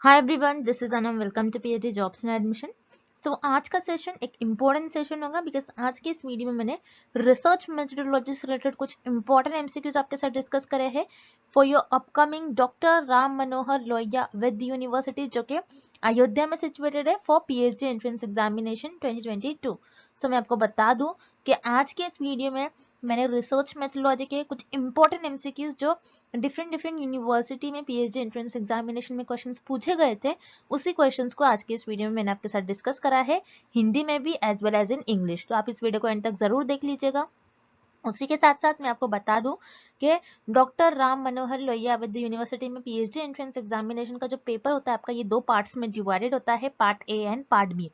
Hi everyone, this is Anam. Welcome to PhD jobs में admission. So आज का session एक इम्पोर्टेंट सेशन होगा बिकॉज आज के इस वीडियो में मैंने रिसर्च मेथोडोलॉजी से रिलेटेड कुछ इंपॉर्टेंट एमसीक्यूज आपके साथ डिस्कस करे हैं for your upcoming doctor Ram Manohar Lohia with university, जो कि अयोध्या में सिचुएटेड है, फॉर पीएचडी एंट्रेंस एग्जामिनेशन 2022। सो मैं आपको बता दूं कि आज के इस वीडियो में मैंने रिसर्च मेथोडोलॉजी के कुछ इंपॉर्टेंट एमसीक्यूज जो डिफरेंट यूनिवर्सिटी में पीएचडी एंट्रेंस एग्जामिनेशन में क्वेश्चंस पूछे गए थे, उसी क्वेश्चंस को आज के इस वीडियो में मैंने आपके साथ डिस्कस करा है, हिंदी में भी as well as in English. तो आप इस वीडियो को एंड तक जरूर देख लीजिएगा। उसी के साथ साथ मैं आपको बता दूं कि doctor Ram Manohar Lohia with university में पीएचडी एंट्रेंस एग्जामिनेशन का जो पेपर होता है आपका, ये दो पार्ट्स में डिवाइडेड होता है, part A and part B.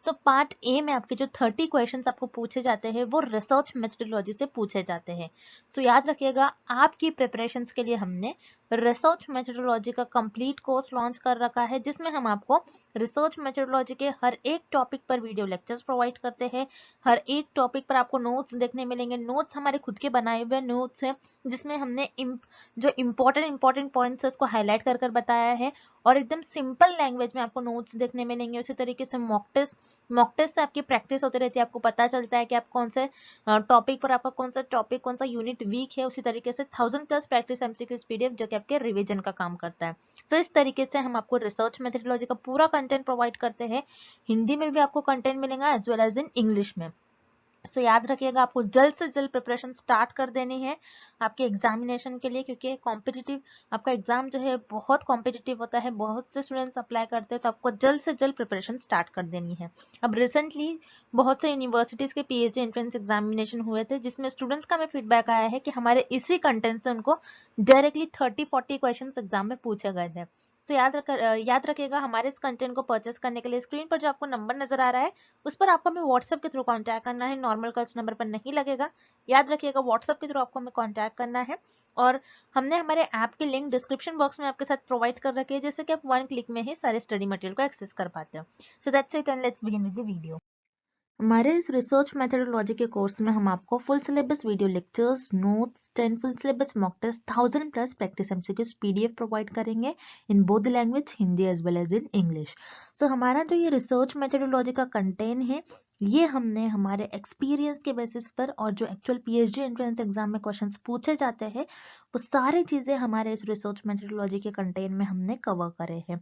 So part A में आपके जो 30 क्वेश्चंस आपको पूछे जाते हैं वो रिसर्च मेथोडोलॉजी से पूछे जाते हैं। सो याद रखिएगा, आपकी प्रिपरेशंस के लिए हमने रिसर्च मेथोडोलॉजी का कंप्लीट कोर्स लॉन्च कर रखा है, जिसमें हम आपको रिसर्च मेथोडोलॉजी के हर एक टॉपिक पर वीडियो लेक्चर्स प्रोवाइड करते हैं। हर एक टॉपिक पर आपको नोट्स देखने मिलेंगे। नोट्स हमारे खुद के बनाए हुए नोट्स हैं, जिसमें हमने जो इम्पोर्टेंट पॉइंट्स है उसको हाईलाइट कर बताया है, और एकदम सिंपल लैंग्वेज में आपको नोट्स देखने मिलेंगे। उसी तरीके से मॉक टेस्ट से आपकी प्रैक्टिस होती रहती है, आपको पता चलता है कि आप कौन से टॉपिक पर आपका कौन सा यूनिट वीक है। उसी तरीके से 1000+ प्रैक्टिस एमसीक्यूज पीडीएफ जो कि आपके रिवीजन का काम करता है। सो इस तरीके से हम आपको रिसर्च मेथोडोलॉजी का पूरा कंटेंट प्रोवाइड करते हैं। हिंदी में भी आपको कंटेंट मिलेगा as well as in English में। सो याद रखिएगा, आपको जल्द से जल्द प्रिपरेशन स्टार्ट कर देनी है आपके एग्जामिनेशन के लिए, क्योंकि कॉम्पिटिटिव आपका एग्जाम जो है बहुत कॉम्पिटिटिव होता है, बहुत से स्टूडेंट्स अप्लाई करते हैं, तो आपको जल्द से जल्द प्रिपरेशन स्टार्ट कर देनी है। अब रिसेंटली बहुत से यूनिवर्सिटीज के पीएचडी एंट्रेंस एग्जामिनेशन हुए थे, जिसमें स्टूडेंट्स का हमें फीडबैक आया है कि हमारे इसी कंटेंट से उनको डायरेक्टली 30-40 क्वेश्चन एग्जाम में पूछे गए थे। तो याद रखिएगा, हमारे इस कंटेंट को परचेस करने के लिए स्क्रीन पर जो आपको नंबर नजर आ रहा है उस पर आपको हमें व्हाट्सएप के थ्रू कांटेक्ट करना है। नॉर्मल कॉल्स नंबर पर नहीं लगेगा, याद रखिएगा, व्हाट्सएप के थ्रू आपको हमें कांटेक्ट करना है। और हमने हमारे ऐप की लिंक डिस्क्रिप्शन बॉक्स में आपके साथ प्रोवाइड कर रखी है, जैसे कि आप 1 क्लिक में ही सारे स्टडी मटेरियल को एक्सेस कर पाते हो। So that's it and let's begin with the video. हमारे इस रिसर्च मेथोडोलॉजी के कोर्स में हम आपको full syllabus video lectures, notes, 10 full syllabus mock test, 1000+ practice MCQs PDF provide करेंगे in both language, Hindi as well as in English. So हमारा जो ये रिसर्च मेथोडोलॉजी का कंटेंट है, ये हमने हमारे एक्सपीरियंस के बेसिस पर और जो एक्चुअल पीएचडी एंट्रेंस एग्जाम में क्वेश्चंस पूछे जाते हैं, वो सारी चीजें हमारे इस रिसर्च मेथोडोलॉजी के कंटेंट में हमने कवर करे हैं।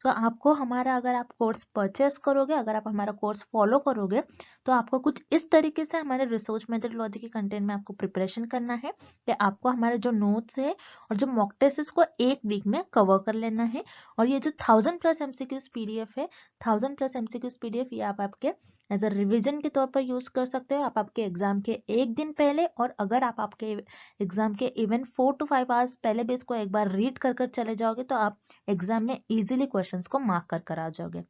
तो आपको हमारा, अगर आप कोर्स परचेस करोगे, अगर आप हमारा कोर्स फॉलो करोगे, तो आपको कुछ इस तरीके से हमारे रिसर्च मेथोडोलॉजी के कंटेंट में आपको प्रिपरेशन करना है कि आपको हमारे जो नोट्स है और जो मॉक टेस्ट इसको एक वीक में कवर कर लेना है। और ये जो 1000+ एमसीक्यूज पीडीएफ है, 1000+ एमसीक्यूज पीडीएफ, ये आप आपके एज अ रिविजन के तौर पर यूज कर सकते हो। आप आपके एग्जाम के एक दिन पहले, और अगर आप आपके एग्जाम के इवन 4 to 5 आवर्स पहले भी इसको एक बार रीड कर चले जाओगे, तो आप एग्जाम में इजीली क्वेश्चंस को मार्क कर आ जाओगे।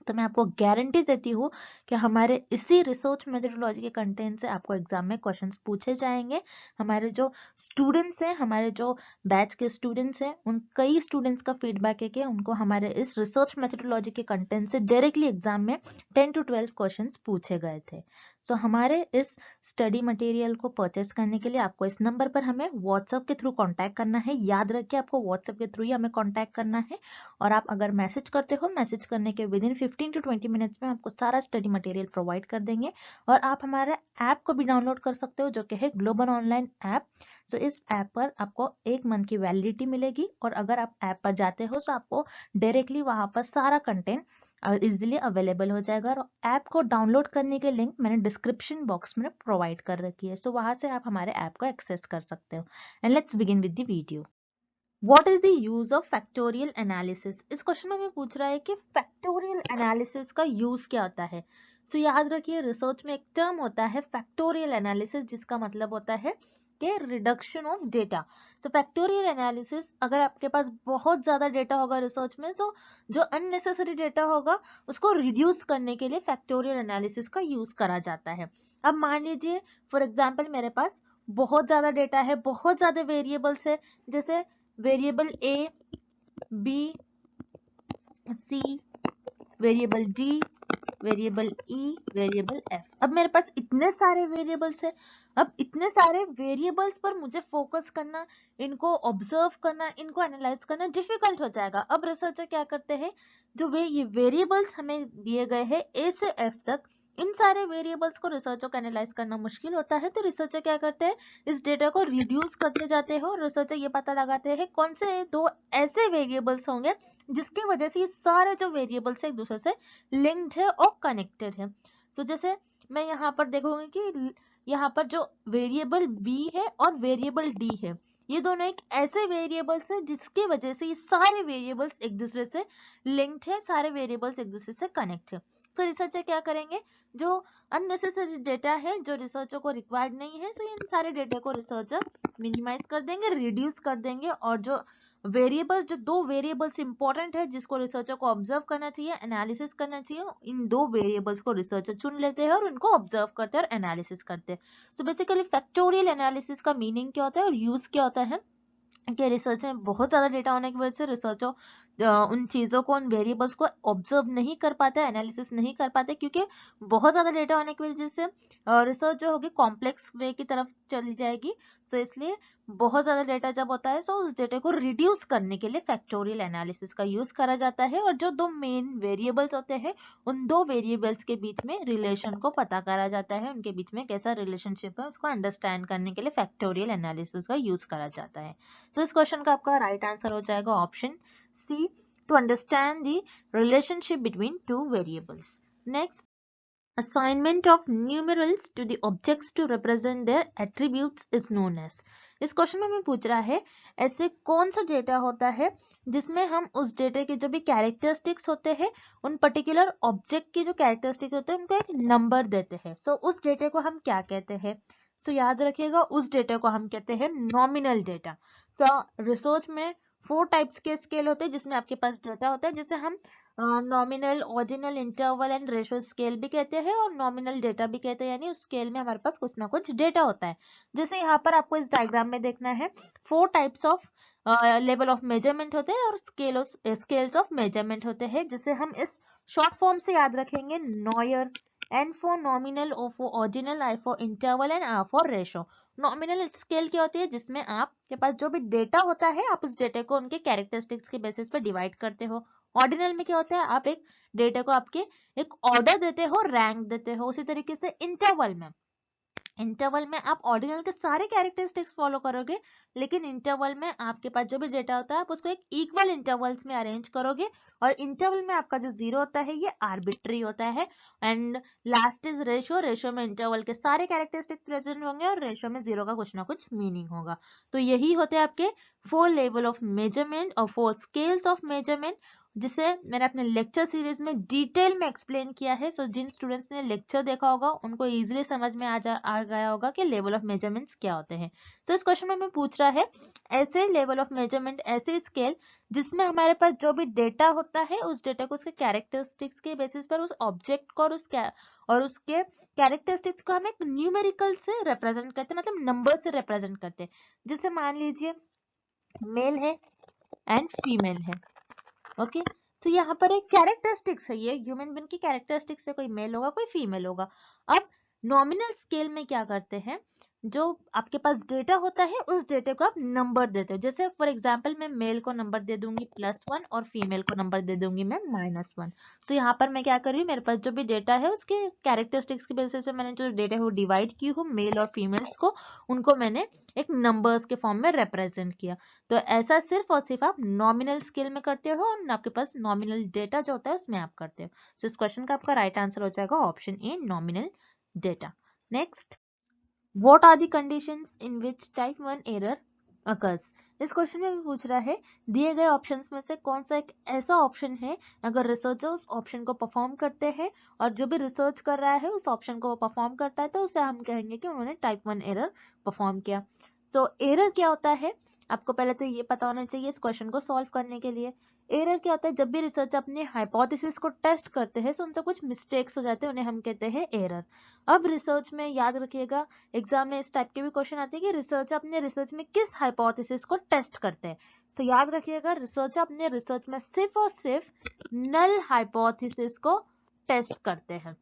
तो मैं आपको गारंटी देती हूँ कि हमारे इसी रिसर्च मेथोडोलॉजी के कंटेंट से आपको एग्जाम में क्वेश्चंस पूछे जाएंगे। हमारे जो स्टूडेंट्स हैं, हमारे जो बैच के स्टूडेंट्स हैं, उन कई स्टूडेंट्स का फीडबैक है कि उनको हमारे इस रिसर्च मेथोडोलॉजी के कंटेंट से डायरेक्टली एग्जाम में 10 to 12 क्वेश्चंस पूछे गए थे। सो हमारे इस स्टडी मटेरियल को परचेस करने के लिए आपको इस नंबर पर हमें व्हाट्सएप के थ्रू कॉन्टैक्ट करना है। याद रखिए, आपको व्हाट्सएप के थ्रू ही हमें कॉन्टैक्ट करना है। और आप अगर मैसेज करते हो, मैसेज करने के विदिन 15 to 20 मिनट्स में आपको सारा स्टडी मटेरियल प्रोवाइड कर देंगे। और आप हमारे ऐप को भी डाउनलोड कर सकते हो, जो कि है ग्लोबल ऑनलाइन ऐप। सो इस ऐप पर आपको 1 मंथ की वैलिडिटी मिलेगी, और अगर आप ऐप पर जाते हो तो आपको डायरेक्टली वहां पर सारा कंटेंट इजिली अवेलेबल हो जाएगा। और ऐप को डाउनलोड करने के लिंक मैंने डिस्क्रिप्शन बॉक्स में प्रोवाइड कर रखी है, सो वहां से आप हमारे ऐप को एक्सेस कर सकते हो। And let's begin with the video. What is the use of factorial analysis? इस क्वेश्चन में हमें पूछ रहा है कि फैक्टोरियल एनालिसिस का यूज क्या होता है। सो याद रखिए, रिसर्च में एक टर्म होता है फैक्टोरियल एनालिसिस, जिसका मतलब होता है कि reduction of data. So factorial analysis, अगर आपके पास बहुत ज्यादा डेटा होगा रिसर्च में, तो जो अननेसेसरी डेटा होगा उसको रिड्यूस करने के लिए फैक्टोरियल एनालिसिस का यूज करा जाता है। अब मान लीजिए फॉर एग्जाम्पल मेरे पास बहुत ज्यादा डेटा है, बहुत ज्यादा वेरिएबल्स है, जैसे वेरिएबल ए, बी, सी, वेरिएबल डी, वेरिएबल ई, वेरिएबल एफ। अब मेरे पास इतने सारे वेरिएबल्स है, अब इतने सारे वेरिएबल्स पर मुझे फोकस करना, इनको ऑब्जर्व करना, इनको एनालाइज करना डिफिकल्ट हो जाएगा। अब रिसर्चर क्या करते हैं, जो ये वेरिएबल्स हमें दिए गए हैं ए से एफ तक, इन सारे वेरिएबल्स को रिसर्चर को एनालाइज करना मुश्किल होता है, तो रिसर्चर क्या करते हैं, इस डेटा को रिड्यूस करते जाते हैं और रिसर्चर ये पता लगाते हैं कौन से दो ऐसे वेरिएबल्स होंगे जिसकी वजह से ये सारे जो वेरिएबल्स एक दूसरे से लिंक्ड है और कनेक्टेड है। सो जैसे मैं यहाँ पर देखूंगी कि यहाँ पर जो वेरिएबल बी है और वेरिएबल डी है, ये दोनों एक ऐसे वेरिएबल्स है जिसकी वजह से ये सारे वेरिएबल्स एक दूसरे से लिंक्ड है, सारे वेरिएबल्स एक दूसरे से कनेक्ट है। सो रिसर्चर क्या करेंगे, जो अननेसेसरी डेटा है जो रिसर्चर को रिक्वायर्ड नहीं है, सो इन सारे डेटा को रिसर्चर मिनिमाइज कर देंगे, रिड्यूस कर देंगे, और जो वेरिएबल्स, जो दो वेरिएबल्स इंपॉर्टेंट है जिसको रिसर्चर को ऑब्जर्व करना चाहिए, एनालिसिस करना चाहिए, इन दो वेरिएबल्स को रिसर्चर चुन लेते हैं और उनको ऑब्जर्व करते हैं और एनालिसिस करते हैं। सो बेसिकली फैक्टोरियल एनालिसिस का मीनिंग क्या होता है और यूज क्या होता है कि रिसर्च में बहुत ज्यादा डेटा होने की वजह से रिसर्चर उन चीजों को, उन वेरिएबल्स को ऑब्जर्व नहीं कर पाते, एनालिसिस नहीं कर पाते, क्योंकि बहुत ज्यादा डेटा होने की वजह से रिसर्च जो होगी कॉम्प्लेक्स वे की तरफ चली जाएगी। सो इसलिए बहुत ज्यादा डेटा जब होता है, सो उस डेटा को रिड्यूस करने के लिए फैक्टोरियल एनालिसिस का यूज करा जाता है, और जो दो मेन वेरिएबल्स होते हैं उन दो वेरिएबल्स के बीच में रिलेशन को पता करा जाता है, उनके बीच में कैसा रिलेशनशिप है उसको अंडरस्टैंड करने के लिए फैक्टोरियल एनालिसिस का यूज करा जाता है। सो इस क्वेश्चन का आपका राइट आंसर हो जाएगा option C, to understand the relationship between two variables. Next, assignment of numerals to the objects to represent their attributes is known as। इस क्वेश्चन में हमें पूछ रहा है ऐसे कौन सा डेटा होता है जिसमें हम उस डेटा के जो भी कैरेक्टरिस्टिक्स होते हैं, उन पर्टिकुलर ऑब्जेक्ट की जो कैरेक्टरिस्टिक होते हैं उनको एक नंबर देते हैं। सो उस डेटा को हम क्या कहते हैं? सो याद रखिएगा, उस डेटा को हम कहते हैं नॉमिनल डेटा। तो रिसर्च में 4 टाइप्स के स्केल होते हैं जिसमें आपके पास डेटा होता है, जिसे हम nominal, ordinal, interval and ratio scale भी कहते हैं और नॉमिनल डेटा भी कहते हैं, यानी उस स्केल में हमारे पास कुछ ना कुछ डेटा होता है। जैसे यहाँ पर आपको इस डायग्राम में देखना है 4 types of level of measurement होते हैं और स्केल्स ऑफ मेजरमेंट होते हैं, जिसे हम इस शॉर्ट फॉर्म से याद रखेंगे NOIR, N for nominal, O for ordinal, I for interval and R for ratio. Nominal scale क्या होती है? जिसमें आपके पास जो भी डेटा होता है आप उस डेटा को उनके कैरेक्टरिस्टिक्स के बेसिस पे डिवाइड करते हो। ऑर्डिनल में क्या होता है? आप एक डेटा को आपके एक ऑर्डर देते हो, रैंक देते हो। उसी तरीके से इंटरवल में आप ऑर्डिनल के सारे कैरेक्टरिस्टिक्स फॉलो करोगे, लेकिन इंटरवल में आपके पास जो भी डेटा होता है आप उसको एक इक्वल इंटरवल्स में अरेंज करोगे, और इंटरवल में आपका जो जीरो होता है ये आर्बिट्री होता है। And last is ratio. Ratio में इंटरवल के सारे कैरेक्टरिस्टिक्स प्रेजेंट होंगे और रेशो में जीरो का कुछ ना कुछ मीनिंग होगा। तो यही होते हैं आपके 4 लेवल ऑफ मेजरमेंट और 4 स्केल्स ऑफ मेजरमेंट, जिसे मैंने अपने लेक्चर सीरीज में डिटेल में एक्सप्लेन किया है। सो जिन स्टूडेंट्स ने लेक्चर देखा होगा उनको इजीली समझ में आ गया होगा कि लेवल ऑफ मेजरमेंट्स क्या होते हैं। सो इस क्वेश्चन में हमें पूछ रहा है ऐसे लेवल ऑफ मेजरमेंट, ऐसे स्केल जिसमें हमारे पास जो भी डेटा होता है उस डेटा को उसके कैरेक्टरिस्टिक्स के बेसिस पर उस ऑब्जेक्ट को और उसके कैरेक्टरिस्टिक्स को हम एक न्यूमेरिकल से रिप्रेजेंट करते हैं, मतलब नंबर से रिप्रेजेंट करते हैं। जैसे मान लीजिए मेल है एंड फीमेल है, ओके। सो यहाँ पर एक कैरेक्टरिस्टिक्स है, ये ह्यूमन बीइंग की कैरेक्टरिस्टिक्स है, कोई मेल होगा कोई फीमेल होगा। अब नॉमिनल स्केल में क्या करते हैं, जो आपके पास डेटा होता है उस डेटा को आप नंबर देते हो। जैसे फॉर एग्जांपल मैं मेल को नंबर दे दूंगी +1 और फीमेल को नंबर दे दूंगी मैं -1। सो यहाँ पर मैं क्या कर रही हूँ, मेरे पास जो भी डेटा है उसके कैरेक्टरिस्टिक्स की बेसिस पे मैंने जो डेटा है वो डिवाइड की हूँ मेल और फीमेल्स को, उनको मैंने एक नंबर्स के फॉर्म में रिप्रेजेंट किया। तो ऐसा सिर्फ और सिर्फ आप नॉमिनल स्केल में करते हो और आपके पास नॉमिनल डेटा जो होता है उसमें आप करते हो। सो इस क्वेश्चन का आपका राइट आंसर हो जाएगा option A, nominal data. Next, What are the conditions in which type 1 error occurs? इस क्वेश्चन में भी पूछ रहा है दिए गए ऑप्शंस में से कौन सा एक ऐसा ऑप्शन है अगर रिसर्चर उस ऑप्शन को परफॉर्म करते हैं और जो भी रिसर्च कर रहा है उस ऑप्शन को परफॉर्म करता है, तो उसे हम कहेंगे कि उन्होंने टाइप 1 एरर परफॉर्म किया। सो एरर क्या होता है आपको पहले तो ये पता होना चाहिए इस क्वेश्चन को सॉल्व करने के लिए। एरर क्या होता है? जब भी रिसर्चर अपने हाइपोथेसिस को टेस्ट करते हैं तो उनसे कुछ मिस्टेक्स हो जाते हैं, उन्हें हम कहते हैं एरर। अब रिसर्च में याद रखिएगा, एग्जाम में इस टाइप के भी क्वेश्चन आते हैं कि रिसर्चर अपने रिसर्च में किस हाइपोथेसिस को टेस्ट करते हैं। तो याद रखिएगा, रिसर्चर अपने रिसर्च में सिर्फ और सिर्फ नल हाइपोथेसिस को टेस्ट करते हैं।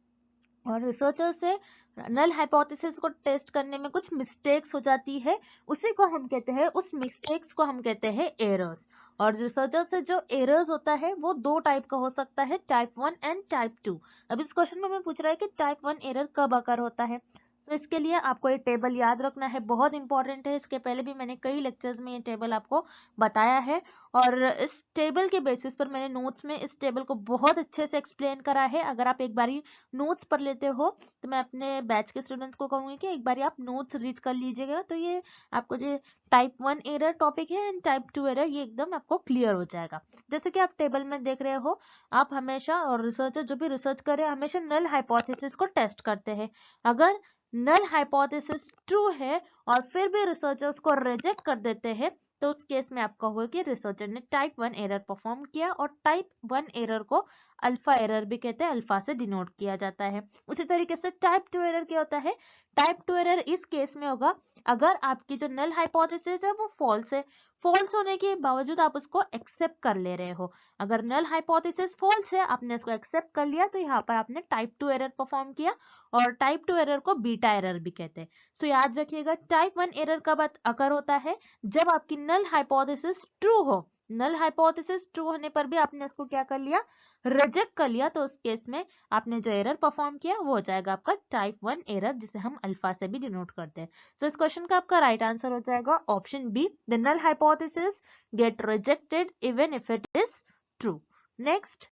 और रिसर्चर से नल हाइपोथेसिस को टेस्ट करने में कुछ मिस्टेक्स हो जाती है, उसी को हम कहते हैं, उस मिस्टेक्स को हम कहते हैं एरर्स। और रिसर्चर से जो एरर्स होता है वो दो टाइप का हो सकता है, टाइप 1 एंड टाइप 2। अब इस क्वेश्चन में हमें पूछ रहा है कि टाइप 1 एरर कब अकर होता है। तो इसके लिए आपको ये टेबल याद रखना है, बहुत इंपॉर्टेंट है। इसके पहले भी मैंने कई लेक्चर्स में ये टेबल आपको बताया है, और इस टेबल के बेसिस पर मैंने नोट्स में इस टेबल को बहुत अच्छे से एक्सप्लेन करा है। अगर आप एक बारी नोट्स पढ़ लेते हो तो मैं अपने बैच के स्टूडेंट्स को कहूंगी कि एक बारी आप नोट्स रीड कर लीजिएगा, तो ये आपको जो टाइप 1 एरर टॉपिक है एंड टाइप 2 एरर, ये एकदम आपको क्लियर हो जाएगा। जैसे कि आप टेबल में देख रहे हो, आप हमेशा, और रिसर्चर जो भी रिसर्च करे हमेशा नल हाइपोथेसिस को टेस्ट करते हैं। अगर नल हाइपोथेसिस ट्रू है और फिर भी रिसर्चर उसको रिजेक्ट कर देते हैं, तो उस केस में आपका होगा कि रिसर्चर ने टाइप 1 एरर परफॉर्म किया। और टाइप 1 एरर को अल्फा एरर भी कहते हैं, अल्फा से डिनोट किया जाता है। उसी तरीके से टाइप 2 एरर क्या होता है, टाइप 2 एरर इस केस में होगा अगर आपकी जो नल हाइपोथेसिस है वो फॉल्स है, फॉल्स होने के बावजूद आप उसको एक्सेप्ट कर ले रहे हो। अगर नल हाइपोथेसिस फॉल्स है, आपने इसको एक्सेप्ट कर लिया, तो यहाँ पर आपने टाइप 2 एरर परफॉर्म किया। और टाइप 2 एरर को बीटा एरर भी कहते हैं। सो याद रखिएगा, टाइप 1 एरर कब अकर होता है, जब आपकी नल हाइपोथेसिस ट्रू हो। नल हाइपोथेसिस ट्रू होने पर भी आपने इसको क्या कर लिया, रिजेक्ट कर लिया, तो उस केस में आपने जो एरर परफॉर्म किया वो हो जाएगा आपका टाइप 1 एरर, जिसे हम अल्फा से भी डिनोट करते हैं। तो इस क्वेश्चन का आपका राइट आंसर हो जाएगा option B, the null hypothesis get rejected even if it is true. Next,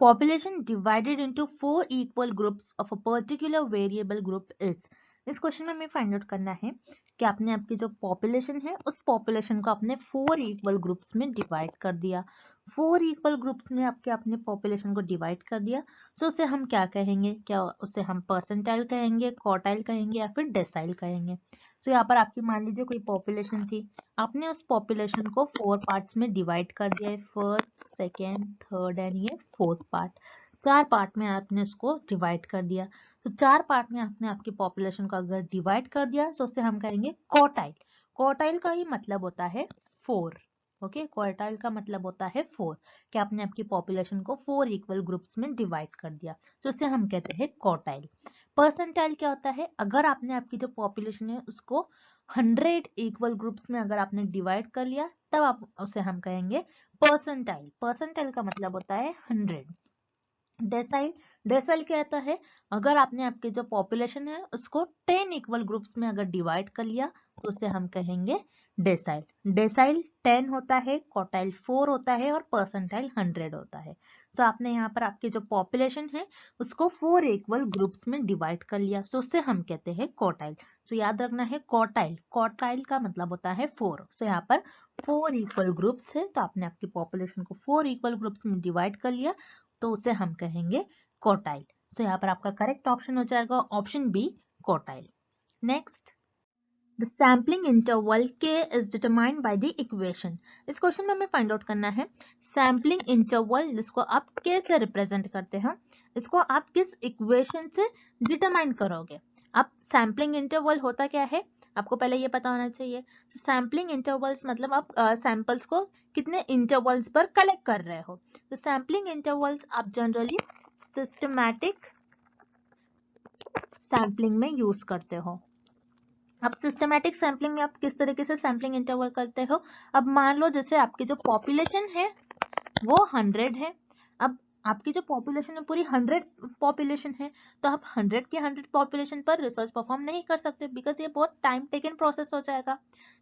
population divided into 4 equal groups of a particular variable group is। इस क्वेश्चन में हमें फाइंड आउट करना है कि आपने आपकी जो पॉपुलेशन है उस पॉपुलेशन को आपने 4 इक्वल ग्रुप्स में डिवाइड कर दिया। 4 इक्वल ग्रुप्स में आपके अपने पॉपुलेशन को डिवाइड कर दिया। सो उसे हम क्या कहेंगे, क्या उसे हम परसेंटाइल कहेंगे, क्वार्टाइल कहेंगे, या फिर डेसाइल कहेंगे। सो यहाँ पर आपकी मान लीजिए कोई पॉपुलेशन थी, आपने उस पॉपुलेशन को 4 पार्ट्स में डिवाइड कर दिया है, फर्स्ट, सेकेंड, थर्ड एंड ये फोर्थ पार्ट। 4 पार्ट में आपने इसको डिवाइड कर दिया। तो 4 पार्ट में आपने आपकी पॉपुलेशन को अगर डिवाइड कर दिया तो उससे हम कहेंगे क्वार्टाइल। क्वार्टाइल का ही मतलब होता है 4। ओके, क्वार्टाइल का मतलब होता है 4, कि आपने आपकी पॉपुलेशन को 4 इक्वल ग्रुप्स में डिवाइड कर दिया, तो उसे हम कहते हैं क्वार्टाइल। परसेंटाइल क्या होता है, अगर आपने आपकी जो पॉपुलेशन है उसको 100 इक्वल ग्रुप्स में अगर आपने डिवाइड कर लिया, तब आप उसे हम कहेंगे परसेंटाइल। परसेंटाइल का मतलब होता है 100। डेसाइल, डेसाइल क्या होता है, अगर आपने आपके जो पॉपुलेशन है उसको 10 इक्वल ग्रुप्स में अगर डिवाइड कर लिया, तो उसे हम कहेंगे डेसाइल। डेसाइल 10 होता है, क्वार्टाइल 4 होता है, और परसेंटाइल 100 होता है। सो आपने यहाँ पर आपकी जो पॉपुलेशन है उसको 4 इक्वल ग्रुप्स में डिवाइड कर लिया, सो उसे हम कहते हैं क्वार्टाइल। सो याद रखना है, क्वार्टाइल, क्वार्टाइल का मतलब होता है 4। सो यहाँ पर 4 इक्वल ग्रुप्स है, तो आपने आपकी पॉपुलेशन को 4 इक्वल ग्रुप्स में डिवाइड कर लिया, तो उसे हम कहेंगे क्वार्टाइल। सो यहाँ पर आपका करेक्ट ऑप्शन हो जाएगा option B, quartile. Next, the sampling interval k is determined by the equation। इस क्वेश्चन में हमें फाइंड आउट करना है सैम्पलिंग इंटरवल, जिसको आप k से रिप्रेजेंट करते हैं, इसको आप किस इक्वेशन से डिटरमाइन करोगे। अब सैम्पलिंग इंटरवल होता क्या है, आपको पहले ये पता होना चाहिए। सैम्पलिंग इंटरवल्स मतलब आप सैंपल्स को कितने इंटरवल्स पर कलेक्ट कर रहे हो। तो सैम्पलिंग इंटरवल्स आप जनरली सिस्टमैटिक सैम्पलिंग में यूज करते हो। अब सिस्टमैटिक सैम्पलिंग में आप किस तरीके से सैम्पलिंग इंटरवल करते हो, अब मान लो जैसे आपकी जो पॉपुलेशन है वो 100 है। अब आपकी जो पॉपुलेशन है पूरी 100 पॉपुलेशन है, तो आप 100 के 100 पॉपुलेशन पर रिसर्च परफॉर्म नहीं कर सकते, बिकॉज ये बहुत टाइम टेकन प्रोसेस हो जाएगा।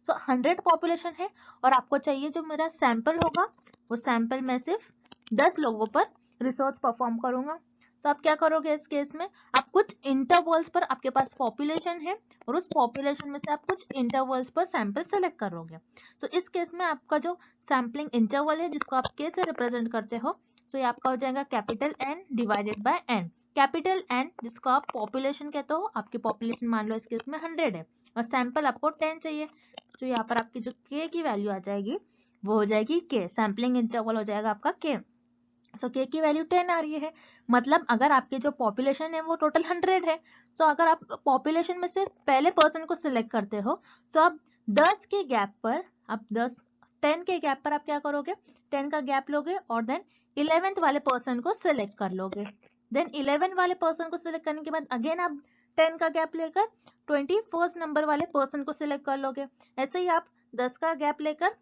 तो 100 पॉपुलेशन है और आपको चाहिए जो मेरा सैंपल होगा, वो सैंपल में सिर्फ 10 लोगों पर रिसर्च परफॉर्म करूंगा। तो आप क्या करोगे इस केस में, आप कुछ इंटरवल्स पर, आपके पास पॉपुलेशन है और उस पॉपुलेशन में से आप कुछ इंटरवल्स पर सैंपल सेलेक्ट करोगे। तो इस केस में आपका जो सैम्पलिंग इंटरवल है जिसको आप के से रिप्रेजेंट करते हो, तो ये आपका हो जाएगा capital N divided bye N। Capital N जिसको आप पॉपुलेशन कहते हो, आपकी पॉपुलेशन मान लो इस केस में 100 है और सैंपल आपको 10 चाहिए, तो यहाँ पर आपकी जो k की वैल्यू आ जाएगी वो हो जाएगी k, सैम्पलिंग इंटरवल हो जाएगा आपका k। सो k की वैल्यू 10 आ रही है, मतलब अगर आपकी जो पॉपुलेशन है वो टोटल 100 है, तो अगर आप पॉपुलेशन में से पहले पर्सन को सिलेक्ट करते हो, तो आप 10 के गैप पर, आप 10 के गैप पर आप क्या करोगे, 10 का गैप लोगे और देन 11th वाले पर्सन को सिलेक्ट कर लोगे। देन 11 वाले पर्सन को सिलेक्ट करने के बाद अगेन आप 10 का गैप लेकर 21st नंबर वाले पर्सन को सिलेक्ट कर लोगे। ऐसे ही आप 10 का गैप लेकर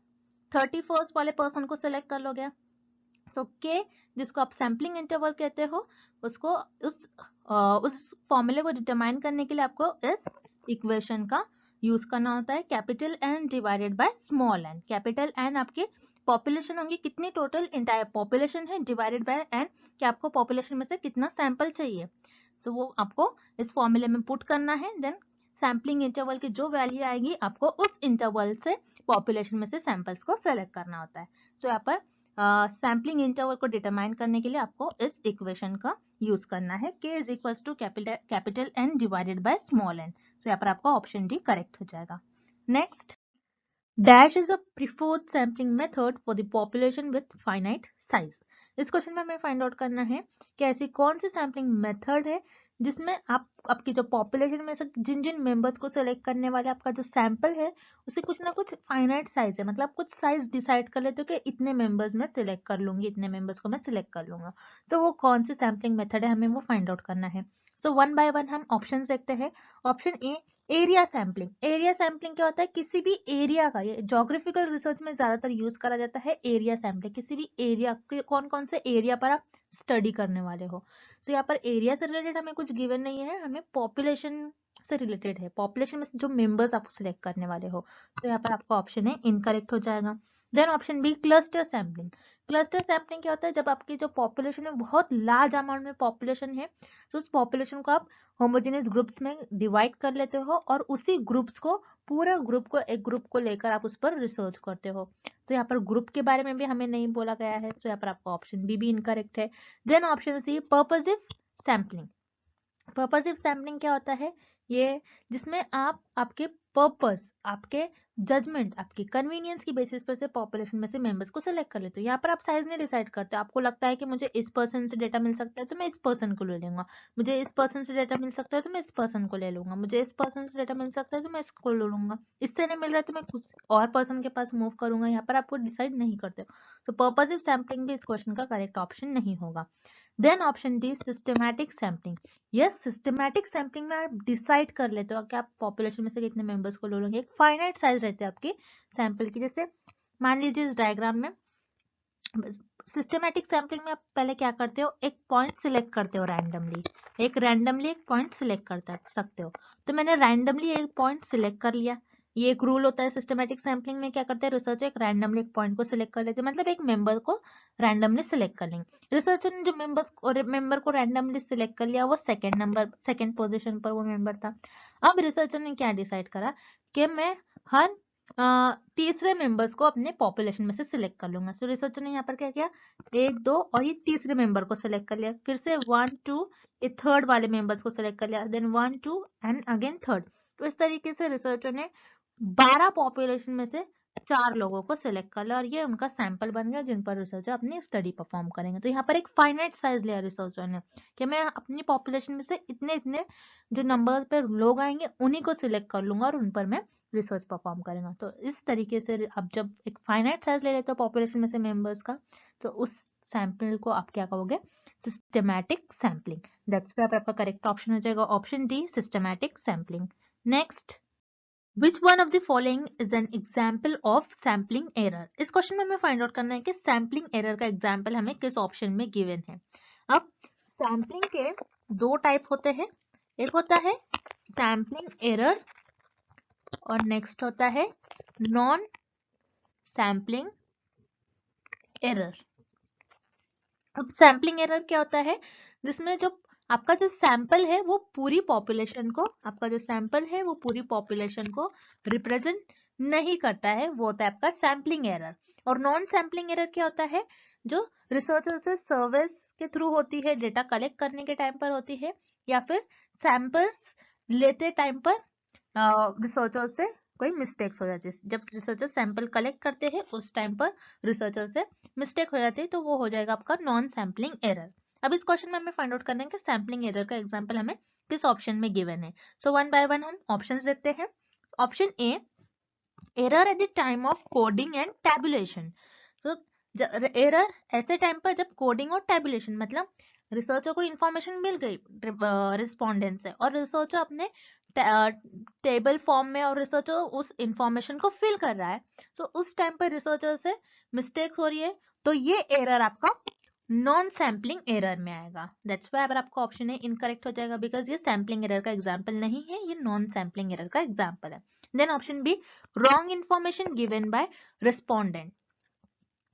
31st वाले पर्सन को सिलेक्ट कर लोगे। सो के जिसको आप सैम्पलिंग इंटरवल कहते हो, उसको उस फॉर्मूले को डिटरमाइन करने के लिए आपको इस इक्वेशन का यूज करना होता है, capital N divided by small N. Capital N आपके पॉपुलेशन होंगी, कितनी टोटल इंटायर पॉपुलेशन है, डिवाइडेड बाय एन कि आपको पॉपुलेशन में से कितना सैंपल चाहिए। तो वो आपको इस फॉर्मूले में पुट करना है। देन सैम्पलिंग इंटरवल की जो वैल्यू आएगी आपको उस इंटरवल से पॉपुलेशन में से सैंपल्स को सेलेक्ट करना होता है। सो यहाँ पर सैम्पलिंग इंटरवल को डिटरमाइन करने के लिए आपको इस इक्वेशन का यूज करना है, k is equal to capital N divided by small n। तो यहाँ पर आपका ऑप्शन डी करेक्ट हो जाएगा। Next, dash is a preferred sampling method for the population with finite size. इस क्वेश्चन में हमें फाइंड आउट करना है कि ऐसी कौन सी सैम्पलिंग मेथड है जिसमें आप आपकी जो पॉपुलेशन में से जिन जिन मेंबर्स को सिलेक्ट करने वाले आपका जो सैंपल है उसे कुछ ना कुछ फाइनाइट साइज है, मतलब कुछ साइज डिसाइड कर लेते हो कि इतने मेंबर्स में सिलेक्ट कर लूंगी, इतने मेंबर्स को मैं सिलेक्ट कर लूंगा। सो वो कौन सी सैम्पलिंग मेथड है हमें वो फाइंड आउट करना है। सो वन बाय वन हम ऑप्शन देखते हैं। Option A, area sampling. Area sampling क्या होता है, किसी भी एरिया का, ये ज्योग्राफिकल रिसर्च में ज्यादातर यूज करा जाता है एरिया सैम्पलिंग। किसी भी एरिया के कौन कौन से एरिया पर आप स्टडी करने वाले हो। तो यहाँ पर एरिया से रिलेटेड हमें कुछ गिवन नहीं है, हमें पॉपुलेशन से रिलेटेड है, पॉपुलेशन में से जो मेंबर्स आप सिलेक्ट करने वाले हो। तो यहाँ पर आपका ऑप्शन है इनकरेक्ट हो जाएगा। Then option B, cluster sampling. Cluster sampling क्या होता है, जब आपकी जो पॉपुलेशन है बहुत लार्ज अमाउंट में पॉपुलेशन है तो उस पॉपुलेशन को आप होमोजेनियस ग्रुप्स में डिवाइड कर लेते हो और उसी ग्रुप्स को, पूरा ग्रुप को, एक ग्रुप को लेकर आप उस पर रिसर्च करते हो। तो यहाँ पर ग्रुप के बारे में भी हमें नहीं बोला गया है, तो यहाँ पर आपका ऑप्शन बी भी इनकरेक्ट है। Then option C, purposive sampling. Purposive sampling क्या होता है, ये जिसमें आप आपके पर्पस, आपके जजमेंट, आपकी कन्वीनियंस की बेसिस पर से पॉपुलेशन में से मेंबर्स को सिलेक्ट कर लेते हो। यहाँ पर आप साइज नहीं डिसाइड करते, आपको लगता है कि मुझे इस पर्सन से डेटा मिल सकता है तो मैं इस पर्सन को ले लूंगा, मुझे इस पर्सन से डेटा मिल सकता है तो मैं इस पर्सन को ले लूंगा, मुझे इस पर्सन से डेटा मिल सकता है तो मैं इसको ले लूंगा, इससे नहीं मिल रहा है तो मैं कुछ और पर्सन के पास मूव करूंगा। यहाँ पर आपको डिसाइड नहीं करते हो, तो पर्पसिव सैम्पलिंग भी इस क्वेश्चन का करेक्ट ऑप्शन नहीं होगा। Then option D, systematic sampling. Yes, systematic sampling में आप डिसाइड कर लेते हो कि आप पॉपुलेशन में से कितने मेंबर्स को लोगे। एक फाइनाइट साइज रहते हैं आपके सैंपल की। जैसे मान लीजिए इस डायग्राम में सिस्टमैटिक सैम्पलिंग में आप पहले क्या करते हो, एक पॉइंट सिलेक्ट करते हो रैंडमली, एक पॉइंट सिलेक्ट कर सकते हो। तो मैंने रैंडमली एक पॉइंट सिलेक्ट कर लिया। ये एक रूल होता है सिस्टमैटिक सैम्पलिंग में, क्या करते हैं रिसर्चर एक रैंडमली एक पॉइंट को सिलेक्ट कर लेते हैं, मतलब एक मेंबर को रैंडमली सिलेक्ट कर लेंगे। रिसर्चर ने जो मेंबर को रैंडमली सिलेक्ट कर लिया वो सेकंड पोजीशन पर वो मेंबर था। अब रिसर्चर ने क्या डिसाइड करा कि मैं हर तीसरे मेंबर्स को अपने पॉपुलेशन में से सिलेक्ट कर लूंगा। सो रिसर्चर ने यहाँ पर क्या किया, 1 2 और ये तीसरे मेंबर को सिलेक्ट कर लिया, फिर से 1 2 ये थर्ड वाले मेंबर्स को सिलेक्ट कर लिया, देन 1 2 एंड अगेन थर्ड। तो इस तरीके से रिसर्चर ने 12 पॉपुलेशन में से 4 लोगों को सिलेक्ट कर लिया और ये उनका सैंपल बन गया जिन पर रिसर्चर अपनी स्टडी परफॉर्म करेंगे। तो यहाँ पर एक फाइनाइट साइज लिया रिसर्चर ने कि मैं अपनी पॉपुलेशन में से इतने इतने जो नंबर पे लोग आएंगे उन्हीं को सिलेक्ट कर लूंगा और उन पर मैं रिसर्च परफॉर्म करेगा। तो इस तरीके से अब जब एक फाइनाइट साइज ले लेते हो पॉपुलेशन में से मेंबर्स का, तो उस सैंपल को आप क्या कहोगे, सिस्टमैटिक सैम्पलिंग। दैट्स पे आपका करेक्ट ऑप्शन हो जाएगा option D, systematic sampling. Next, which one of the following is an example of sampling error. इस क्वेश्चन में हमें फाइंड आउट करना है कि सैम्पलिंग एरर का एग्जाम्पल हमें किस ऑप्शन में गिवन है। अब सैम्पलिंग के दो टाइप होते हैं, एक होता है सैम्पलिंग एरर और नेक्स्ट होता है नॉन सैम्पलिंग एरर। अब सैम्पलिंग एरर क्या होता है, जिसमें जो आपका जो सैंपल है वो पूरी पॉपुलेशन को, आपका जो सैंपल है वो पूरी पॉपुलेशन को रिप्रेजेंट नहीं करता है, वो होता है आपका सैम्पलिंग एरर। और नॉन सैम्पलिंग एरर क्या होता है, जो रिसर्चर से सर्विस के थ्रू होती है, डेटा कलेक्ट करने के टाइम पर होती है, या फिर सैंपल्स लेते टाइम पर रिसर्चर से कोई मिस्टेक्स हो जाती है। जब रिसर्चर सैंपल कलेक्ट करते हैं उस टाइम पर रिसर्चर से मिस्टेक हो जाती है तो वो हो जाएगा आपका नॉन सैम्पलिंग एरर। अब इस क्वेश्चन में हमें फाइंड आउट करना है कि सैम्पलिंग एरर का एग्जांपल हमें किस ऑप्शन में गिवन है। सो वन बाय वन हम ऑप्शंस देखते हैं। Option A, error at the time of coding and tabulation. तो एरर ऐसे टाइम पर जब कोडिंग और टैबुलेशन, मतलब रिसर्चर को इंफॉर्मेशन मिल गई रिस्पोंडेंट से, और रिसर्चर अपने टेबल फॉर्म में और रिसर्चर उस इंफॉर्मेशन को फिल कर रहा है, तो उस टाइम पर रिसर्चर से मिस्टेक्स हो रही है, तो ये एरर आपका नॉन सैम्पलिंग एरर में आएगा। दैट्स व्हाई अगर आपका ऑप्शन है इनकरेक्ट हो जाएगा, बिकॉज ये सैम्पलिंग एरर का एग्जांपल नहीं है, ये नॉन सैम्पलिंग एरर का एग्जांपल है। Then option B, wrong information given by respondent.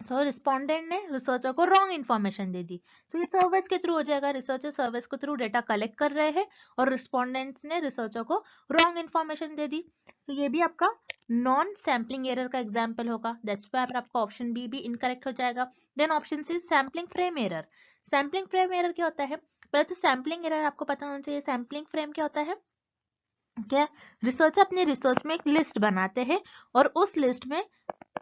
So respondent ने रिसर्चर को रॉन्ग इन्फॉर्मेशन दे दी, तो ये सर्विस के थ्रू हो जाएगा, रिसर्चर सर्विस के थ्रू डेटा कलेक्ट कर रहे हैं और रिस्पोंडेंट ने रिसर्चर को रॉन्ग इन्फॉर्मेशन दे दी, तो ये भी आपका नॉन सैम्पलिंग एरर का एग्जांपल होगा। दैट्स व्हाई आपका ऑप्शन बी भी इनकरेक्ट हो जाएगा। Then option C, sampling frame error. Sampling frame error क्या होता है? पहले तो सैम्पलिंग एरर आपको पता होना चाहिए। सैम्पलिंग फ्रेम क्या होता है? क्या रिसर्चर अपने रिसर्च में एक लिस्ट बनाते हैं और उस लिस्ट में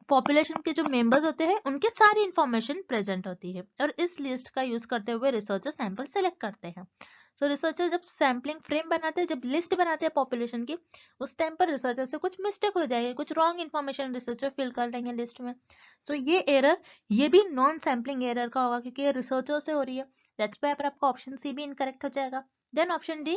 पॉपुलेशन के जो मेंबर्स होते हैं उनके सारी इंफॉर्मेशन प्रेजेंट होती है, और इस लिस्ट का यूज करते हुए रिसर्चर सैंपल सेलेक्ट करते हैं। सो रिसर्चर जब सैम्पलिंग फ्रेम बनाते हैं, जब लिस्ट बनाते हैं पॉपुलेशन की, उस टाइम पर रिसर्चर से कुछ मिस्टेक हो जाएगी, कुछ रॉन्ग इन्फॉर्मेशन रिसर्चर फिल कर लेंगे लिस्ट में। सो ये एरर, ये भी नॉन सैम्पलिंग एरर का होगा, क्योंकि ये रिसर्चर से हो रही है। दैट्स व्हाई आपका ऑप्शन सी भी इनकरेक्ट हो जाएगा। Then option D,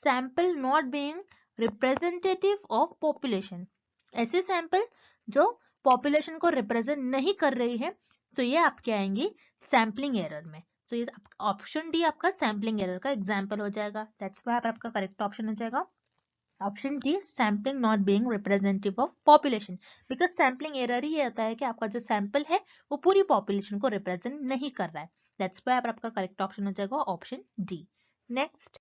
sample not being representative of population. ऐसे सैंपल जो पॉपुलेशन को रिप्रेजेंट नहीं कर रही है, सो ये आपके आएंगी सैम्पलिंग एरर में। सो ये ऑप्शन डी आपका सैम्पलिंग एरर का एग्जांपल हो जाएगा। दैट्स व्हाई आपका करेक्ट ऑप्शन हो जाएगा option D, sampling not being representative of population. Because sampling error ही होता है कि आपका जो सैंपल है वो पूरी पॉपुलेशन को रिप्रेजेंट नहीं कर रहा है। दैट्स व्हाई आपका करेक्ट ऑप्शन हो जाएगा option D. Next,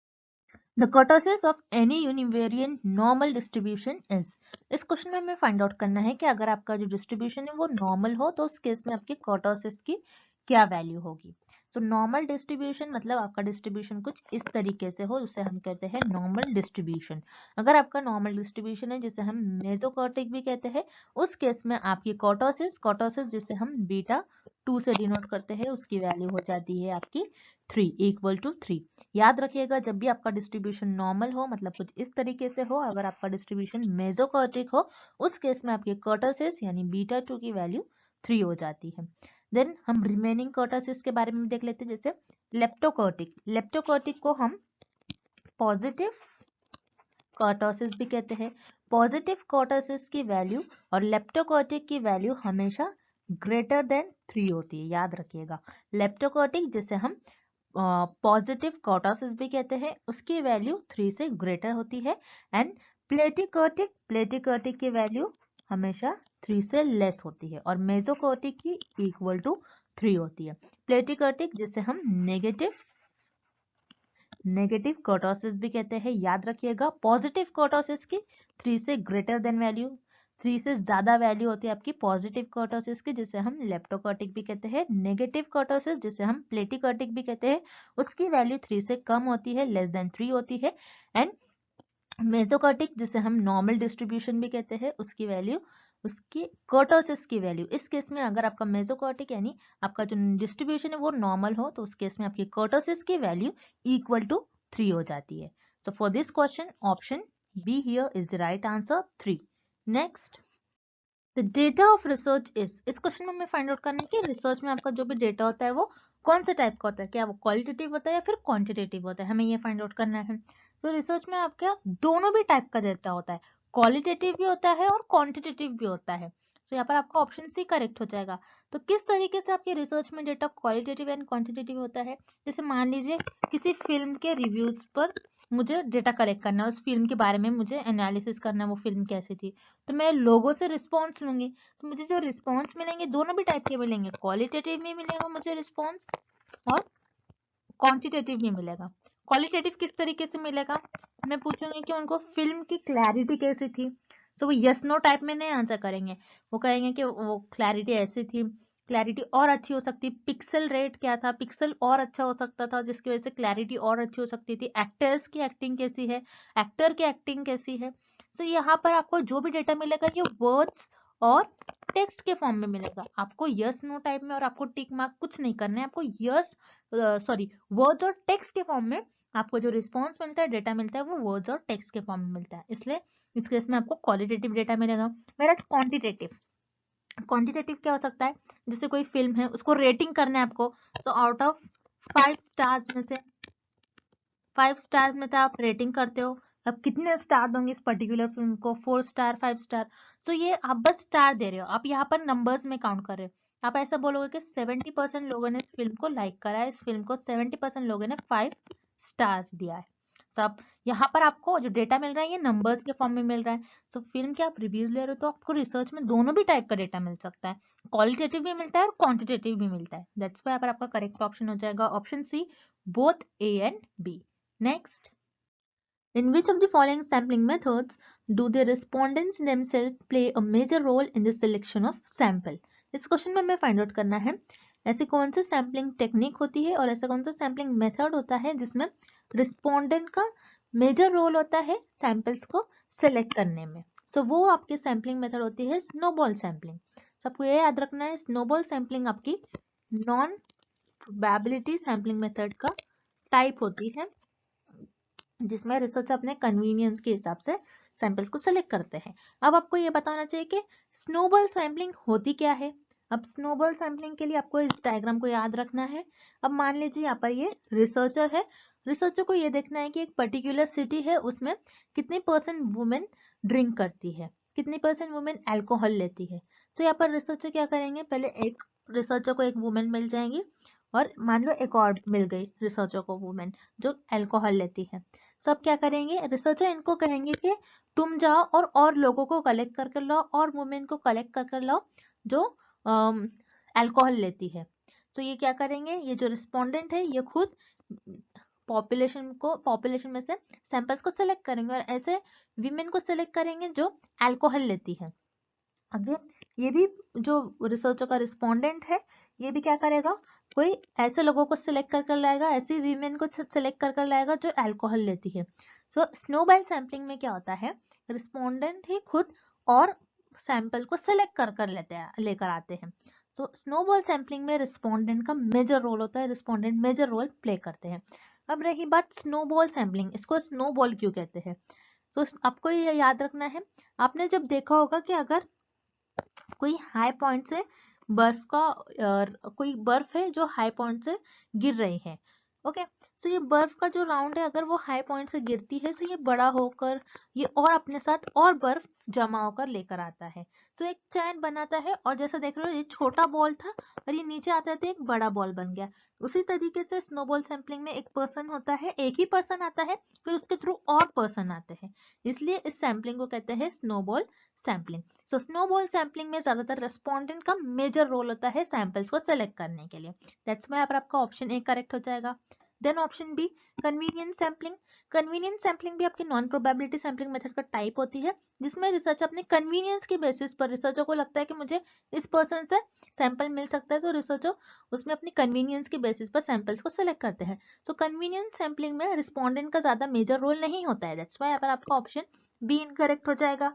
The kurtosis of any univariate normal distribution is। इस क्वेश्चन में हमें फाइंड आउट करना है कि अगर आपका जो डिस्ट्रीब्यूशन है वो नॉर्मल हो तो उस केस में आपकी kurtosis की क्या वैल्यू होगी। सो नॉर्मल डिस्ट्रीब्यूशन मतलब आपका डिस्ट्रीब्यूशन कुछ इस तरीके से हो, उसे हम कहते हैं नॉर्मल डिस्ट्रीब्यूशन। अगर आपका नॉर्मल डिस्ट्रीब्यूशन है जिसे हम मेसोकॉर्टिक भी कहते हैं, उस केस में आपकी kurtosis जिसे हम बीटा 2 से डिनोट करते हैं, उसकी वैल्यू हो जाती है आपकी 3 इक्वल टू 3। याद रखिएगा, जब भी आपका डिस्ट्रीब्यूशन नॉर्मल हो मतलब कुछ इस तरीके से हो, अगर आपका डिस्ट्रीब्यूशन मेसोकॉर्टिक हो, उस केस में आपके कर्टोसिस यानी बीटा 2 की वैल्यू 3 हो जाती है। देन हम रिमेनिंग कर्टोसिस के बारे में देख लेते हैं, जैसे लेप्टोकॉर्टिक। लेप्टोकॉर्टिक को हम पॉजिटिव कर्टोसिस भी कहते हैं। पॉजिटिव कर्टोसिस की वैल्यू और लेप्टोकॉर्टिक की वैल्यू हमेशा ग्रेटर देन 3 होती है, याद रखिएगा। लेप्टोकॉर्टिक जिसे हम पॉजिटिव कर्टोसिस भी कहते हैं, उसकी वैल्यू 3 से ग्रेटर होती है। एंड प्लेटिकर्टिक की वैल्यू हमेशा 3 से लेस होती है, और मेसोकॉर्टिक की इक्वल टू 3 होती है। प्लेटिकर्टिक जिसे हम नेगेटिव कर्टोसिस भी कहते हैं, याद रखिएगा। पॉजिटिव कर्टोसिस की 3 से ग्रेटर देन वैल्यू, 3 से ज्यादा वैल्यू होती है आपकी पॉजिटिव कर्टोसिस की, जिसे हम लेप्टोकर्टिक भी कहते हैं। नेगेटिव कर्टोसिस जिसे हम प्लेटिकर्टिक भी कहते हैं, उसकी वैल्यू 3 से कम होती है, लेस देन 3 होती है। एंड मेसोकर्टिक जिसे हम नॉर्मल डिस्ट्रीब्यूशन भी कहते हैं, उसकी वैल्यू, उसकी कर्टोसिस की वैल्यू, इस केस में अगर आपका मेसोकर्टिक यानी आपका जो डिस्ट्रीब्यूशन है वो नॉर्मल हो, तो उस केस में आपकी कर्टोसिस की वैल्यू इक्वल टू 3 हो जाती है। So for this question option be here is the right answer 3। Next, the data of research is. इस क्वेश्चन में हमें फाइंड आउट करना है कि रिसर्च में आपका जो भी डेटा होता है वो कौन से टाइप का होता है, क्या वो क्वालिटेटिव होता है या फिर क्वांटिटेटिव होता है, हमें ये फाइंड आउट करना है। तो रिसर्च में आपका दोनों भी टाइप का डेटा होता है, क्वालिटेटिव भी होता है और क्वांटिटेटिव भी होता है। तो यहाँ पर आपका ऑप्शन सी करेक्ट हो जाएगा। तो किस तरीके से आपके रिसर्च में डेटा क्वालिटेटिव एंड क्वांटिटेटिव होता है, जैसे मान लीजिए किसी फिल्म के रिव्यूज पर मुझे डेटा कलेक्ट करना है, उस फिल्म के बारे में मुझे एनालिसिस करना है, वो फिल्म कैसी थी, तो मैं लोगों से रिस्पॉन्स लूंगी, तो मुझे जो रिस्पॉन्स मिलेंगे दोनों भी टाइप के मिलेंगे, क्वालिटेटिव भी मिलेगा मुझे रिस्पॉन्स और क्वांटिटेटिव भी मिलेगा। क्वालिटेटिव किस तरीके से मिलेगा, मैं पूछूंगी कि उनको फिल्म की क्लैरिटी कैसी थी, तो वो यस नो टाइप में नहीं आंसर करेंगे, वो कहेंगे कि वो क्लैरिटी ऐसी थी, क्लैरिटी और अच्छी हो सकती, पिक्सल रेट क्या था, पिक्सल और अच्छा हो सकता था जिसकी वजह से क्लैरिटी और अच्छी हो सकती थी, एक्टर्स की एक्टिंग कैसी है, एक्टर की एक्टिंग कैसी है। सो यहाँ पर आपको जो भी डेटा मिलेगा ये वर्ड्स और टेक्स्ट के फॉर्म में मिलेगा, आपको यस नो टाइप में और आपको टिक मार्क कुछ नहीं करना है, आपको यस वर्ड्स और टेक्स्ट के फॉर्म में आपको जो रिस्पॉन्स मिलता है, डेटा मिलता है, वो वर्ड्स और टेक्स्ट के फॉर्म में मिलता है, इसलिए इस केस में आपको क्वालिटेटिव डेटा मिलेगा। मेरा क्वांटिटेटिव क्या हो सकता है, जैसे कोई फिल्म है उसको रेटिंग करना है आपको, तो आउट ऑफ 5 स्टार्स में से 5 स्टार्स में से आप रेटिंग करते हो, अब कितने स्टार दोगे इस पर्टिकुलर फिल्म को, 4 स्टार 5 स्टार। सो ये आप बस स्टार दे रहे हो, आप यहाँ पर नंबर्स में काउंट कर रहे हो। आप ऐसा बोलोगे कि 70% लोगों ने इस फिल्म को लाइक करा है, इस फिल्म को 70% लोगों ने 5 स्टार्स दिया है। सो अब यहाँ पर आपको जो डेटा मिल रहा है ये नंबर्स के फॉर्म में मिल रहा है। सो फिल्म के आप रिव्यूज ले रहे हो तो आपको रिसर्च में दोनों भी टाइप का डेटा मिल सकता है, क्वालिटेटिव भी मिलता है और क्वांटिटेटिव भी मिलता है। दैट्स व्हाई आपका करेक्ट ऑप्शन हो जाएगा option C, both A and B. Next, in which of the following sampling methods do the respondents themselves play a major role in the selection of sample? इस question में हमें find out करना है ऐसी कौन सी sampling technique होती है और ऐसा कौन सा सैम्पलिंग मेथड होता है जिसमें रिस्पोंडेंट का मेजर रोल होता है सैंपल्स को सेलेक्ट करने में। सो वो आपकी सैम्पलिंग मेथड होती है स्नोबॉल सैम्पलिंग। सबको ये याद रखना है, स्नोबॉल सैम्पलिंग आपकी नॉन प्रोबेबिलिटी सैम्पलिंग मेथड का टाइप होती है जिसमें रिसर्च अपने कन्वीनियंस के हिसाब से सैंपल्स को सेलेक्ट करते हैं। अब आपको ये बताना चाहिए कि स्नोबॉल सैम्पलिंग होती क्या है। अब स्नोबॉल सैम्पलिंग के लिए आपको इस डायग्राम को याद रखना है। अब मान लीजिए यहाँ पर ये रिसर्चर है, रिसर्चर को ये देखना है कि एक पर्टिकुलर सिटी है उसमें कितनी % वुमेन ड्रिंक करती है, कितनी % वुमेन एल्कोहल लेती है। तो यहाँ पर रिसर्चर क्या करेंगे, पहले एक रिसर्चर को एक वुमेन मिल जाएंगी और मान लो एक और मिल गई रिसर्चर को वुमेन जो एल्कोहल लेती है। सब क्या करेंगे, रिसर्चर इनको कहेंगे कि तुम जाओ और लोगों को कलेक्ट करके लाओ और वुमेन को कलेक्ट करके लाओ जो अल्कोहल लेती है। तो ये क्या करेंगे, ये जो रिस्पोंडेंट है ये खुद पॉपुलेशन में से सैंपल्स को सिलेक्ट करेंगे और ऐसे वीमेन को सिलेक्ट करेंगे जो अल्कोहल लेती है। अगेन ये भी जो रिसर्चर का रिस्पोंडेंट है ये भी क्या करेगा, कोई ऐसे लोगों को सिलेक्ट कर लाएगा, ऐसी वीमेन को सिलेक्ट कर लाएगा जो अल्कोहल लेती है। सो स्नोबॉल सैम्पलिंग में क्या होता है, रिस्पोंडेंट ही खुद और सैंपल को सिलेक्ट लेकर आते हैं। सो स्नोबॉल सैम्पलिंग में रिस्पोंडेंट का मेजर रोल होता है, रिस्पोंडेंट मेजर रोल प्ले करते हैं। अब रही बात स्नोबॉल सैम्पलिंग, इसको स्नोबॉल क्यों कहते हैं। तो आपको ये याद रखना है, आपने जब देखा होगा कि अगर कोई हाई पॉइंट से कोई बर्फ है जो हाई पॉइंट से गिर रही है, ओके। सो ये बर्फ का जो राउंड है अगर वो हाई पॉइंट से गिरती है सो ये बड़ा होकर ये और अपने साथ और बर्फ जमा होकर लेकर आता है। सो एक चैन बनाता है और जैसा देख रहे हो ये छोटा बॉल था और ये नीचे आते आते एक बड़ा बॉल बन गया। उसी तरीके से स्नोबॉल सैम्पलिंग में एक पर्सन होता है, एक ही पर्सन आता है फिर उसके थ्रू और पर्सन आते हैं, इसलिए इस सैम्पलिंग को कहते हैं स्नोबॉल सैम्पलिंग। सो स्नोबॉल सैम्पलिंग में ज्यादातर रेस्पोंडेंट का मेजर रोल होता है सैंपल्स को सेलेक्ट करने के लिए। दैट्स व्हाई आपका ऑप्शन ए करेक्ट हो जाएगा। Then option B, convenience sampling. Convenience sampling भी आपकी नॉन प्रोबेबिलिटी सैम्पलिंग मेथड का टाइप होती है जिसमें रिसर्च अपने कन्वीनियंस के बेसिस पर, रिसर्चर को लगता है कि मुझे इस पर्सन से सैंपल मिल सकता है तो रिसर्चर उसमें अपनी कन्वीनियंस के बेसिस पर सैंपल्स को सिलेक्ट करते हैं। सो कन्वीनियंस सैम्पलिंग में रिस्पोंडेंट का ज्यादा मेजर रोल नहीं होता है। दैट्स व्हाई आपका ऑप्शन बी इनकरेक्ट हो जाएगा।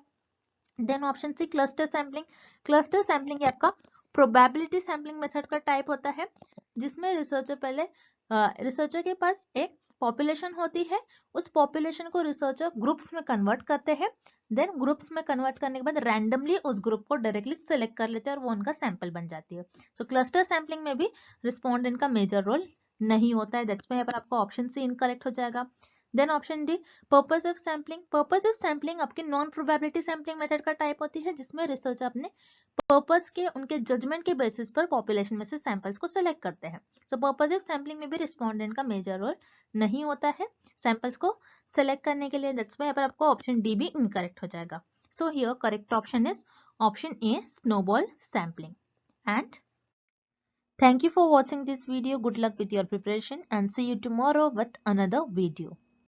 Then option C, cluster sampling. Cluster sampling आपका प्रोबेबिलिटी सैम्पलिंग मेथड का टाइप होता है जिसमें रिसर्चर के पास एक पॉपुलेशन होती है, उस पॉपुलेशन को रिसर्चर ग्रुप्स में कन्वर्ट करते हैं। देन ग्रुप्स में कन्वर्ट करने के बाद रैंडमली उस ग्रुप को डायरेक्टली सिलेक्ट कर लेते हैं और वो उनका सैंपल बन जाती है। सो क्लस्टर सैम्पलिंग में भी रिस्पोंडेंट का मेजर रोल नहीं होता है। दैट्स व्हाई आपका ऑप्शन सी इनकरेक्ट हो जाएगा। Then option D, purposive sampling. Purposive sampling आपकी नॉन प्रोबेबिलिटी सैम्पलिंग मेथड का टाइप होती है जिसमें रिसर्चर अपने पर्पस के, उनके जजमेंट के बेसिस पर पॉपुलेशन में से सैंपल्स को सिलेक्ट करते हैं। सो पर्पसिव सैम्पलिंग में भी रिस्पोंडेंट का मेजर रोल नहीं होता है सैंपल्स को सिलेक्ट करने के लिए। दैट्स व्हाई आपको ऑप्शन डी भी इनकरेक्ट हो जाएगा। So here correct option is option A, snowball sampling. And thank you for watching this video. Good luck with your preparation and see you tomorrow with another video.